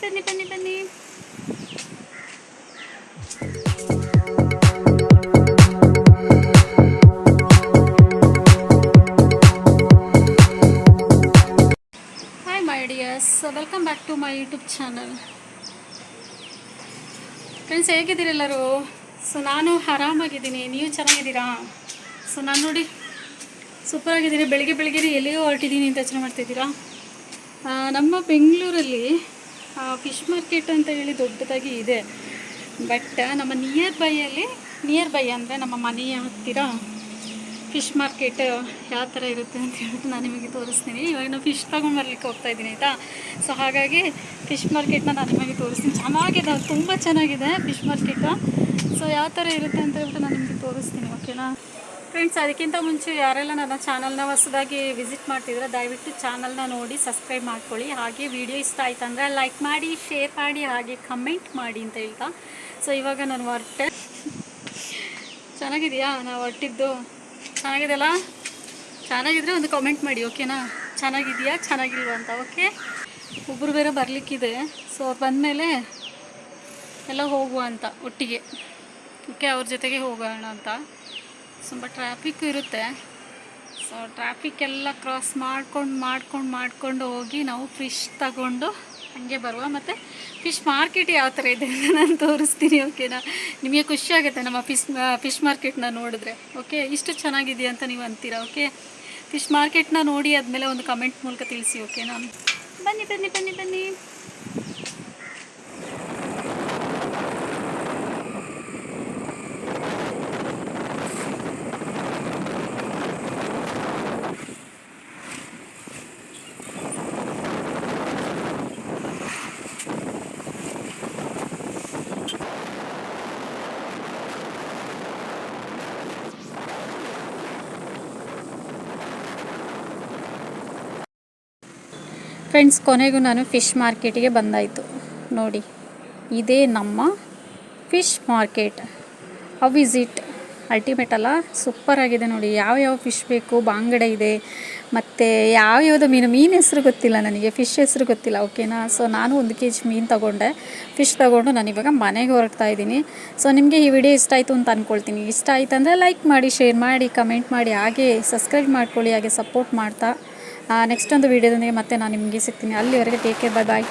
ಬನ್ನಿ ಬನ್ನಿ ಬನ್ನಿ. Hi my dears, welcome back to my YouTube channel. Friends, ಹೇಗಿದ್ದೀರಿ ಎಲ್ಲರೂ? ಸೊ ನಾನು ಆರಾಮಾಗಿದ್ದೀನಿ, ನೀವು ಚೆನ್ನಾಗಿದ್ದೀರಾ? ಸೊ ನಾನು ನೋಡಿ ಸೂಪರಾಗಿದ್ದೀನಿ. ಬೆಳಿಗ್ಗೆ ಬೆಳಿಗ್ಗೆ ಎಲ್ಲಿಯೋ ಹೊರಟಿದ್ದೀನಿ ಅಂತ ಯೋಚನೆ ಮಾಡ್ತಿದ್ದೀರಾ? ನಮ್ಮ ಬೆಂಗಳೂರಲ್ಲಿ ಫಿಶ್ ಮಾರ್ಕೆಟ್ ಅಂತ ಹೇಳಿ ದೊಡ್ಡದಾಗಿ ಇದೆ. ಬಟ್ ನಮ್ಮ ನಿಯರ್ ಬೈ ಅಂದರೆ ನಮ್ಮ ಮನೆಯ ಹತ್ತಿರ ಫಿಶ್ ಮಾರ್ಕೆಟ್ ಯಾವ ಥರ ಇರುತ್ತೆ ಅಂತ ಹೇಳ್ಬಿಟ್ಟು ನಾನು ನಿಮಗೆ ತೋರಿಸ್ತೀನಿ. ಇವಾಗ ನಾನು ಫಿಶ್ ತೊಗೊಂಡು ಬರ್ಲಿಕ್ಕೆ ಹೋಗ್ತಾಯಿದ್ದೀನಿ ಆಯಿತಾ. ಸೊ ಹಾಗಾಗಿ ಫಿಶ್ ಮಾರ್ಕೆಟ್ನ ನಾನು ನಿಮಗೆ ತೋರಿಸ್ತೀನಿ. ಚೆನ್ನಾಗಿದೆ, ತುಂಬ ಚೆನ್ನಾಗಿದೆ ಫಿಶ್ ಮಾರ್ಕೆಟು. ಸೊ ಯಾವ ಥರ ಇರುತ್ತೆ ಅಂತ ಹೇಳ್ಬಿಟ್ಟು ನಾನು ನಿಮಗೆ ತೋರಿಸ್ತೀನಿ, ಓಕೆನಾ ಫ್ರೆಂಡ್ಸ್? ಅದಕ್ಕಿಂತ ಮುಂಚೆ ಯಾರೆಲ್ಲ ನನ್ನ ಚಾನಲ್ನ ಹೊಸದಾಗಿ ವಿಸಿಟ್ ಮಾಡ್ತಿದ್ರೆ ದಯವಿಟ್ಟು ಚಾನಲ್ನ ನೋಡಿ ಸಬ್ಸ್ಕ್ರೈಬ್ ಮಾಡ್ಕೊಳ್ಳಿ. ಹಾಗೆ ವಿಡಿಯೋ ಇಷ್ಟ ಆಯ್ತು ಅಂದರೆ ಲೈಕ್ ಮಾಡಿ, ಶೇರ್ ಮಾಡಿ, ಹಾಗೆ ಕಮೆಂಟ್ ಮಾಡಿ ಅಂತ ಹೇಳ್ತಾ. ಸೊ ಇವಾಗ ನಾನು ಹೊರಟೆ. ಚೆನ್ನಾಗಿದೆಯಾ ನಾವು ಹೊರಟಿದ್ದು? ಚೆನ್ನಾಗಿದೆಯಲ್ಲ? ಚೆನ್ನಾಗಿದ್ರೆ ಒಂದು ಕಾಮೆಂಟ್ ಮಾಡಿ, ಓಕೆನಾ? ಚೆನ್ನಾಗಿದೆಯಾ ಚೆನ್ನಾಗಿಲ್ವಾ ಅಂತ. ಓಕೆ, ಒಬ್ಬರು ಬೇರೆ ಬರಲಿಕ್ಕಿದೆ. ಸೊ ಅವ್ರು ಬಂದಮೇಲೆ ಎಲ್ಲ ಹೋಗುವ ಅಂತ ಒಟ್ಟಿಗೆ. ಓಕೆ, ಅವ್ರ ಜೊತೆಗೆ ಹೋಗೋಣ ಅಂತ. ತುಂಬ ಟ್ರಾಫಿಕ್ಕು ಇರುತ್ತೆ. ಸೊ ಟ್ರಾಫಿಕ್ ಎಲ್ಲ ಕ್ರಾಸ್ ಮಾಡ್ಕೊಂಡು ಹೋಗಿ ನಾವು ಫಿಶ್ ತಗೊಂಡು ಹಂಗೆ ಬರುವ. ಮತ್ತು ಫಿಶ್ ಮಾರ್ಕೆಟ್ ಯಾವ ಥರ ಇದೆ ಅಂತ ನಾನು ತೋರಿಸ್ತೀನಿ, ಓಕೆನಾ? ನಿಮಗೆ ಖುಷಿ ಆಗುತ್ತೆ ನಮ್ಮ ಫಿಶ್ ಮಾರ್ಕೆಟ್ನ ನೋಡಿದ್ರೆ. ಓಕೆ, ಇಷ್ಟು ಚೆನ್ನಾಗಿದೆಯಾ ಅಂತ ನೀವು ಅಂತೀರಾ. ಓಕೆ, ಫಿಶ್ ಮಾರ್ಕೆಟ್ನ ನೋಡಿ ಆದಮೇಲೆ ಒಂದು ಕಮೆಂಟ್ ಮೂಲಕ ತಿಳಿಸಿ, ಓಕೆನಾ? ಬನ್ನಿ ಬನ್ನಿ ಬನ್ನಿ ಬನ್ನಿ. ಫ್ರೆಂಡ್ಸ್, ಕೊನೆಗೂ ನಾನು ಫಿಶ್ ಮಾರ್ಕೆಟಿಗೆ ಬಂದಾಯಿತು. ನೋಡಿ, ಇದೇ ನಮ್ಮ fish market. How is it? Ultimate ಅಲ್ಲ? ಸೂಪರಾಗಿದೆ ನೋಡಿ. ಯಾವ್ಯಾವ ಫಿಶ್ ಬೇಕು, ಬಾಂಗಡೆ ಇದೆ, ಮತ್ತು ಯಾವ್ಯಾವುದು ಮೀನು ಹೆಸರು ಗೊತ್ತಿಲ್ಲ ನನಗೆ, ಫಿಶ್ ಹೆಸರು ಗೊತ್ತಿಲ್ಲ, ಓಕೆನಾ? ಸೊ ನಾನು 1 kg ಮೀನು ತೊಗೊಂಡೆ, ಫಿಶ್ ತೊಗೊಂಡು ನಾನಿವಾಗ ಮನೆಗೆ ಹೊರಡ್ತಾ ಇದ್ದೀನಿ. ಸೊ ನಿಮಗೆ ಈ ವಿಡಿಯೋ ಇಷ್ಟ ಆಯಿತು ಅಂತ ಅಂದ್ಕೊಳ್ತೀನಿ. ಇಷ್ಟ ಆಯಿತು ಅಂದರೆ ಲೈಕ್ ಮಾಡಿ, ಶೇರ್ ಮಾಡಿ, ಕಮೆಂಟ್ ಮಾಡಿ, ಹಾಗೆ ಸಬ್ಸ್ಕ್ರೈಬ್ ಮಾಡ್ಕೊಳ್ಳಿ, ಹಾಗೆ ಸಪೋರ್ಟ್ ಮಾಡ್ತಾ ನೆಕ್ಸ್ಟ್ ಒಂದು ವೀಡಿಯೋದೊಂದಿಗೆ ಮತ್ತೆ ನಾನು ನಿಮಗೆ ಸಿಗ್ತೀನಿ. ಅಲ್ಲಿವರೆಗೆ ಟೇಕ್ ಕೇರ್, ಬಾಯ್ ಬಾಯ್.